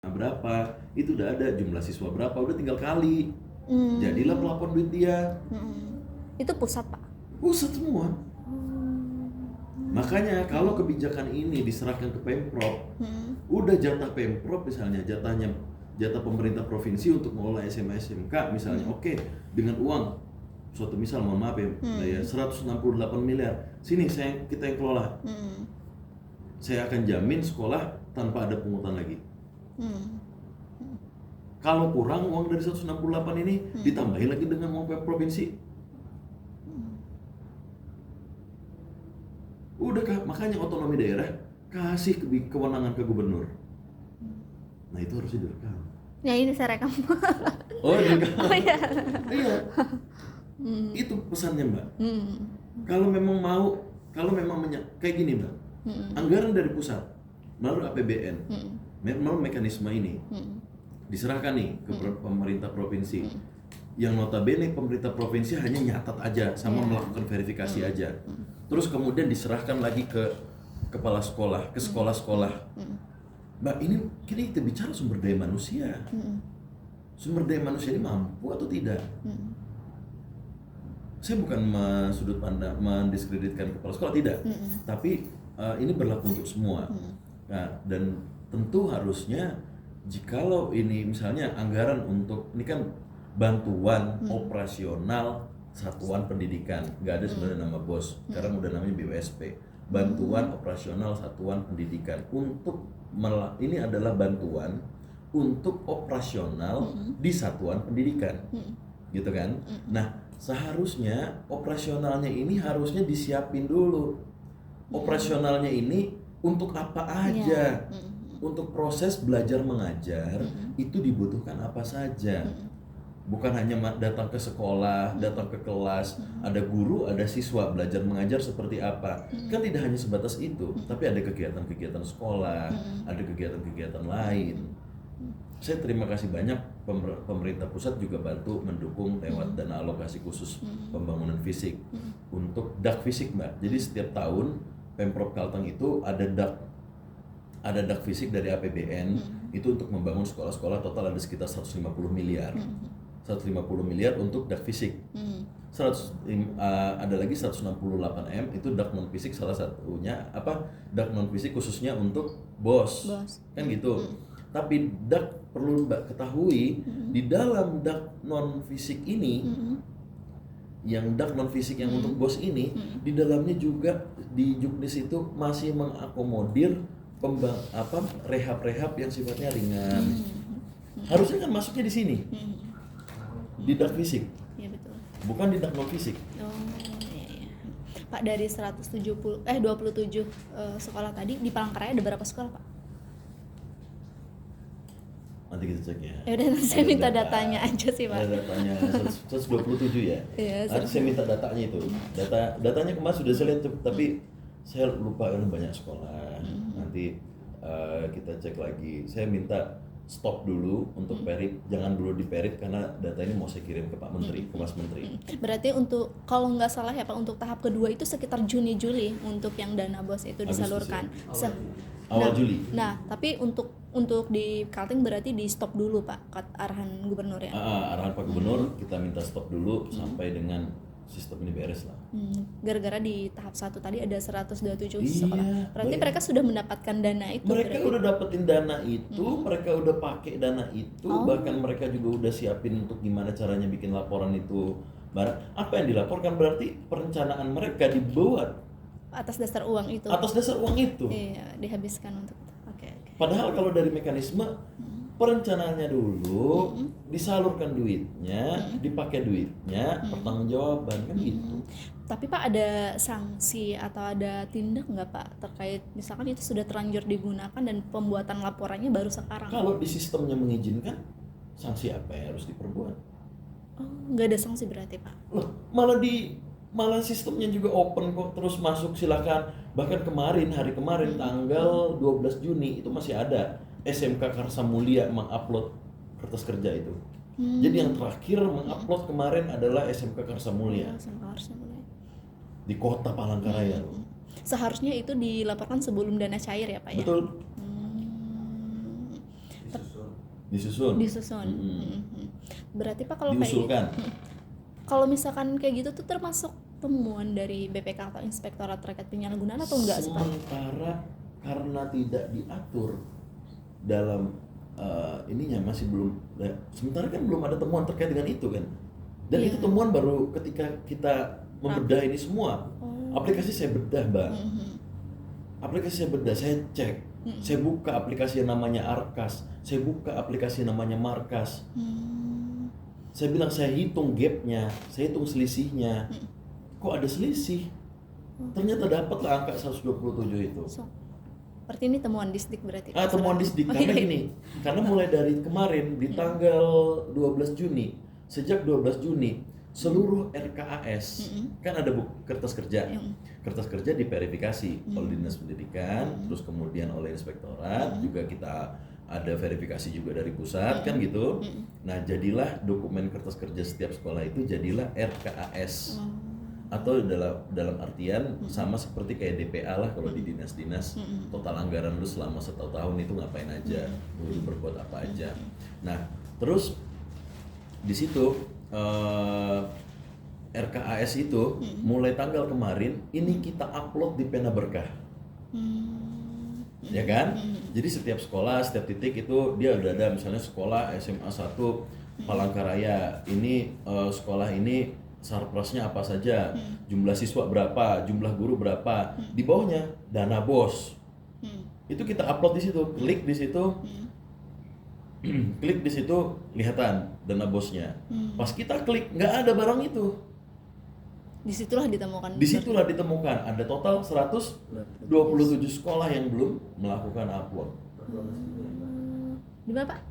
berapa, itu udah ada jumlah siswa berapa, udah tinggal kali. Jadilah pelapor duit dia. Itu pusat, Pak? Pusat semua. Makanya kalau kebijakan ini diserahkan ke Pemprov, udah jatah Pemprov misalnya, jatah pemerintah provinsi untuk mengelola SMA SMK misalnya, oke, dengan uang suatu misal, mohon maaf ya, 168 miliar, sini kita yang kelola. Saya akan jamin sekolah tanpa ada pungutan lagi. Kalau kurang uang dari 168 ini, ditambahin lagi dengan uang provinsi. Udah, makanya otonomi daerah kasih kewenangan ke gubernur. Nah itu harusnya direkam. Ya ini saya rekam. Oh direkam. Oh iya. Iya. Itu pesannya Mbak. Kalau memang kayak gini Mbak, anggaran dari pusat melalui APBN, melalui mekanisme ini diserahkan nih ke pemerintah provinsi. Yang notabene pemerintah provinsi hanya nyatat aja sama melakukan verifikasi aja. Terus kemudian diserahkan lagi ke kepala sekolah, ke sekolah-sekolah. Mbak, ini kita bicara sumber daya manusia. Sumber daya manusia ini mampu atau tidak? Saya bukan sudut pandang mendiskreditkan kepala sekolah, tidak. Tapi ini berlaku untuk semua. Nah, dan tentu harusnya jikalau ini misalnya anggaran untuk, ini kan bantuan operasional satuan pendidikan, nggak ada sebenarnya nama BOS, sekarang udah namanya BWSP, bantuan operasional satuan pendidikan. Untuk ini adalah bantuan untuk operasional di satuan pendidikan, gitu kan? Nah, seharusnya operasionalnya ini harusnya disiapin dulu. Operasionalnya ini untuk apa aja? Untuk proses belajar mengajar itu dibutuhkan apa saja? Bukan hanya datang ke sekolah, datang ke kelas, ada guru, ada siswa, belajar mengajar seperti apa. Kan tidak hanya sebatas itu, tapi ada kegiatan-kegiatan sekolah, ada kegiatan-kegiatan lain. Saya terima kasih banyak pemerintah pusat juga bantu mendukung lewat dana alokasi khusus pembangunan fisik untuk dak fisik Mbak. Jadi setiap tahun Pemprov Kalteng itu ada dak fisik dari APBN itu untuk membangun sekolah-sekolah, total ada sekitar 150 miliar. 150 miliar untuk dak fisik. Ada lagi 168 M itu dak non fisik, salah satunya dak non fisik khususnya untuk BOS. Kan gitu. Tapi dak, perlu Mbak ketahui, di dalam dak non fisik ini, yang dak non fisik yang untuk BOS ini, di dalamnya juga di Juknis itu masih mengakomodir rehab-rehab yang sifatnya ringan. Harusnya kan masuknya di sini. Di dak fisik. Iya betul. Bukan di dak non fisik. Oh iya. Pak, dari 27 sekolah tadi di Palangkaraya ada berapa sekolah, Pak? Nanti kita cek ya. Ya udah, saya minta datanya aja sih, Pak. Ada datanya 127 ya. Iya, Nanti saya minta datanya itu. Datanya kemarin sudah saya lihat, tapi saya lupa kan banyak sekolah. Nanti kita cek lagi. Saya minta stop dulu untuk perit, jangan dulu diperit karena data ini mau saya kirim ke Pak Menteri, ke Mas Menteri. Berarti untuk, kalau nggak salah ya Pak, untuk tahap kedua itu sekitar Juni-Juli untuk yang dana BOS itu disalurkan. Awal Juli. Nah, tapi untuk di Kalteng berarti di stop dulu Pak, arahan gubernur ya? Arahan Pak Gubernur kita minta stop dulu sampai dengan sistem ini beres lah. Gara-gara di tahap 1 tadi ada 127 Iya, sekolah. Berarti mereka sudah mendapatkan dana itu. Mereka udah dapetin dana itu, mereka udah pakai dana itu, bahkan mereka juga udah siapin untuk gimana caranya bikin laporan itu. Apa yang dilaporkan berarti perencanaan mereka dibuat atas dasar uang itu. Atas dasar uang itu. Iya, dihabiskan untuk itu. Oke. Padahal kalau dari mekanisme perencanaannya dulu, disalurkan duitnya, dipakai duitnya, pertanggungjawaban kan gitu. Tapi Pak, ada sanksi atau ada tindak nggak Pak terkait misalkan itu sudah terlanjur digunakan dan pembuatan laporannya baru sekarang? Kalau di sistemnya mengizinkan, sanksi apa yang harus diperbuat? Oh, nggak ada sanksi berarti Pak? Loh, malah sistemnya juga open kok, terus masuk silakan. Bahkan hari kemarin tanggal 12 Juni itu masih ada SMK Karsa Mulia mengupload kertas kerja itu. Jadi yang terakhir mengupload kemarin adalah SMK Karsa Mulia. Di kota Palangkaraya. Seharusnya itu dilaporkan sebelum dana cair ya Pak ya? Betul. Disusun. Berarti Pak kalau kayak Diusulkan. kalau misalkan kayak gitu tuh termasuk temuan dari BPK atau Inspektorat terkait penyalahgunaan atau enggak sih Pak? Sementara karena tidak diatur dalam ininya masih belum. Sementara kan belum ada temuan terkait dengan itu kan. Dan itu temuan baru ketika kita membedah ini semua. Aplikasi saya bedah, Mbak. Aplikasi saya bedah, saya cek. Saya buka aplikasi yang namanya Arkas. Saya buka aplikasi yang namanya Markas. Saya bilang saya hitung gapnya, saya hitung selisihnya. Kok ada selisih? Ternyata dapatlah angka 127 itu. Berarti ini temuan Disdik berarti? Temuan Disdik, karena gini, karena mulai dari kemarin di tanggal 12 Juni, sejak 12 Juni, seluruh RKAS, kan ada kertas kerja. Kertas kerja diverifikasi oleh Dinas Pendidikan, terus kemudian oleh Inspektorat, juga kita ada verifikasi juga dari pusat, kan gitu. Nah, jadilah dokumen kertas kerja setiap sekolah itu jadilah RKAS. Atau dalam artian sama seperti kayak DPA lah kalau di dinas-dinas, total anggaran lu selama 1 tahun itu ngapain aja, lu berbuat apa aja. Nah, terus di situ RKAS itu mulai tanggal kemarin ini kita upload di Pena Berkah. Ya kan? Jadi setiap sekolah, setiap titik itu dia udah ada, misalnya sekolah SMA 1 Palangkaraya, ini sekolah ini sarprasnya apa saja, jumlah siswa berapa, jumlah guru berapa, di bawahnya dana BOS. Itu kita upload di situ, klik di situ, klik di situ, lihatan dana BOS-nya. Pas kita klik nggak ada barang itu. Disitulah ditemukan. Disitulah ditemukan ada total 127 sekolah yang belum melakukan upload. Di mana Pak?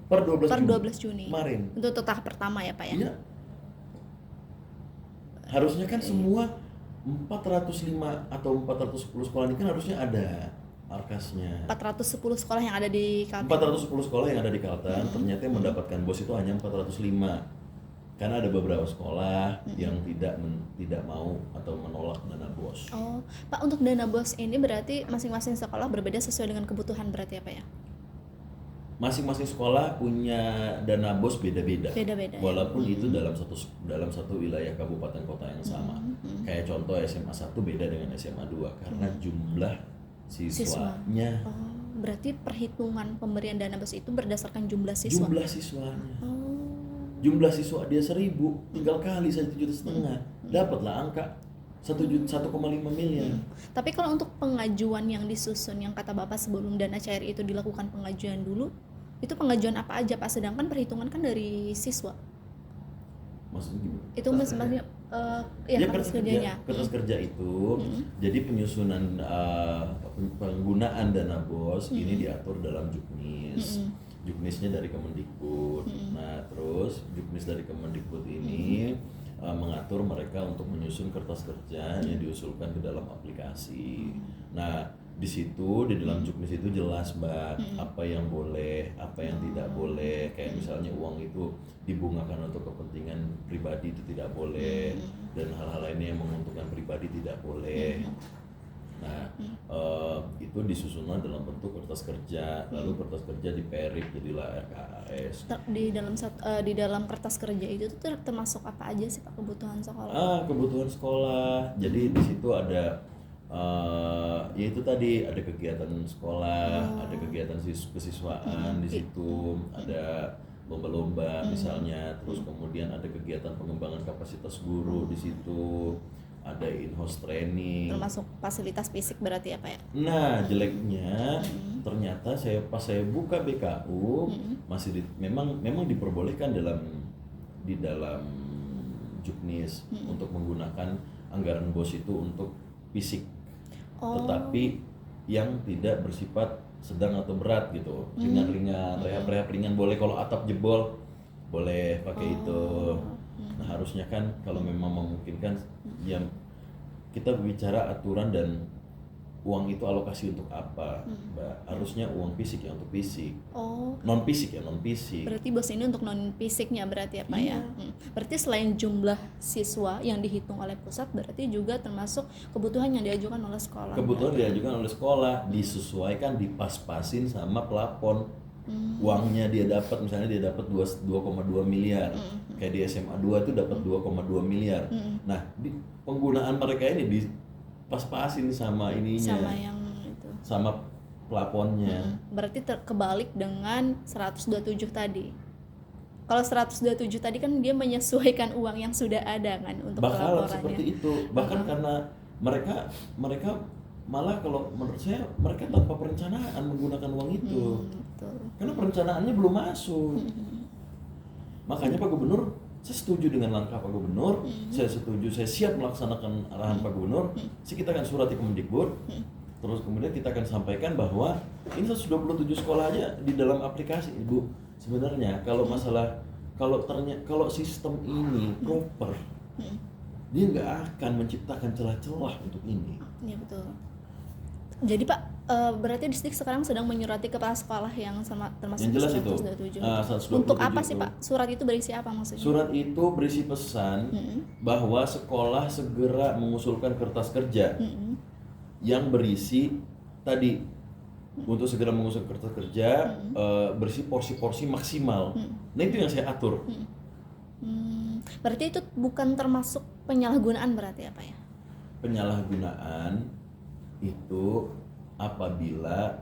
Per 12 Juni. Kemarin. Untuk tahap pertama ya Pak ya? Iya. Harusnya kan semua 405 atau 410 sekolah ini kan harusnya ada Arkasnya. 410 sekolah yang ada di Kalteng. 410 sekolah yang ada di Kalteng, ternyata yang mendapatkan BOS itu hanya 405. Karena ada beberapa sekolah yang tidak mau atau menolak dana BOS. Oh, Pak, untuk dana BOS ini berarti masing-masing sekolah berbeda sesuai dengan kebutuhan berarti ya Pak ya? Masing-masing sekolah punya dana BOS beda-beda. Walaupun itu dalam satu wilayah kabupaten kota yang sama. Kayak contoh SMA 1 beda dengan SMA 2 karena jumlah siswanya. Oh, berarti perhitungan pemberian dana BOS itu berdasarkan jumlah siswa. Jumlah siswanya. Jumlah siswa dia 1.000, tinggal kali 1,5 juta, dapatlah angka 1,5 miliar. Tapi kalau untuk pengajuan yang disusun yang kata Bapak sebelum dana cair itu dilakukan pengajuan dulu, itu pengajuan apa aja Pak? Sedangkan perhitungan kan dari siswa. Maksudnya gimana? Itu maksudnya kertas kerjanya. Kertas kerja itu jadi penyusunan penggunaan dana BOS ini diatur dalam Juknis. Juknisnya dari Kemendikbud. Nah, terus Juknis dari Kemendikbud ini mengatur mereka untuk menyusun kertas kerja yang diusulkan ke dalam aplikasi. Nah, di situ di dalam Juknis itu jelas Mbak apa yang boleh, apa yang tidak boleh. Kayak misalnya uang itu dibungakan untuk kepentingan pribadi itu tidak boleh, dan hal-hal lainnya yang menguntungkan pribadi tidak boleh. Nah, itu disusunlah dalam bentuk kertas kerja, lalu kertas kerja diperik jadilah RKAS. Di dalam kertas kerja itu tuh termasuk apa aja sih Pak kebutuhan sekolah? Kebutuhan sekolah. Jadi di situ ada yaitu tadi ada kegiatan sekolah, ada kegiatan kesiswaan di situ, ada lomba-lomba misalnya, terus kemudian ada kegiatan pengembangan kapasitas guru di situ. Ada in-house training. Termasuk fasilitas fisik berarti ya Pak ya? Nah, jeleknya ternyata pas saya buka BKU masih memang diperbolehkan di dalam Juknis untuk menggunakan anggaran BOS itu untuk fisik. Tetapi yang tidak bersifat sedang atau berat gitu. Ringan-ringan, rehab-rehab ringan boleh, kalau atap jebol boleh pakai itu. Nah, harusnya kan kalau memang memungkinkan yang kita bicara aturan dan uang itu alokasi untuk apa, Mbak? Harusnya uang fisik ya untuk fisik. Non fisik ya non fisik. Berarti BOS ini untuk non fisiknya berarti ya Pak ya? Berarti selain jumlah siswa yang dihitung oleh pusat, berarti juga termasuk kebutuhan yang diajukan oleh sekolah. Kebutuhan diajukan oleh sekolah disesuaikan, dipas-pasin sama plafon. Uangnya dia dapat, misalnya dia dapat 2,2 miliar. Kayak di SMA 2 itu dapat 2,2 miliar. Nah, penggunaan mereka ini pas-pasin sama ininya. Sama yang itu. Sama plafonnya. Berarti kebalik dengan 127 tadi. Kalau 127 tadi kan dia menyesuaikan uang yang sudah ada kan untuk Bakal pelaporannya. seperti itu. Bahkan karena mereka malah kalau menurut saya mereka tanpa perencanaan menggunakan uang itu. Betul. Karena perencanaannya belum masuk. Makanya Pak Gubernur, saya setuju dengan langkah Pak Gubernur. Saya setuju, saya siap melaksanakan arahan Pak Gubernur. Kita akan surat di Kemendikbud. Terus kemudian kita akan sampaikan bahwa ini 127 sekolah aja di dalam aplikasi, Ibu. Sebenarnya kalau masalah kalau sistem ini proper, dia nggak akan menciptakan celah-celah untuk ini. Iya betul. Jadi Pak, berarti Distrik sekarang sedang menyurati kepala sekolah yang termasuk Yang jelas itu 127. 127 Untuk apa sih itu. Pak? Surat itu berisi apa maksudnya? Surat itu berisi pesan bahwa sekolah segera mengusulkan kertas kerja yang berisi tadi untuk segera mengusulkan kertas kerja berisi porsi-porsi maksimal. Nah itu yang saya atur. Berarti itu bukan termasuk penyalahgunaan berarti apa ya? Penyalahgunaan itu apabila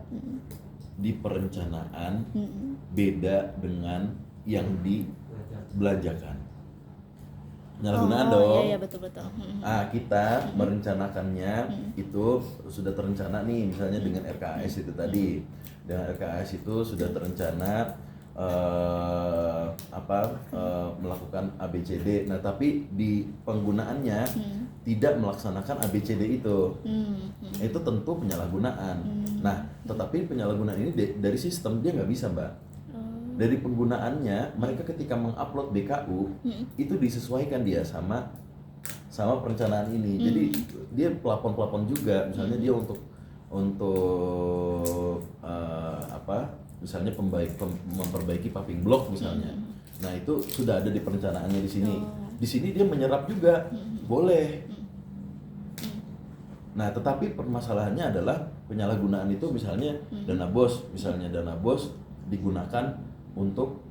di perencanaan beda dengan yang dibelanjakan. Penyalahgunaan dong. Iya betul. Kita merencanakannya itu sudah terencana nih, misalnya dengan RKAS itu tadi. Dengan RKAS itu sudah terencana melakukan ABCD. Nah, tapi di penggunaannya tidak melaksanakan ABCD itu. Itu tentu penyalahgunaan. Nah, tetapi penyalahgunaan ini dari sistem dia nggak bisa, Mbak. Dari penggunaannya, mereka ketika mengupload BKU itu disesuaikan dia sama perencanaan ini. Jadi dia plafon juga, misalnya dia untuk misalnya memperbaiki paving block misalnya. Nah itu sudah ada di perencanaannya di sini. Di sini dia menyerap juga, boleh. Nah tetapi permasalahannya adalah penyalahgunaan itu misalnya dana BOS digunakan untuk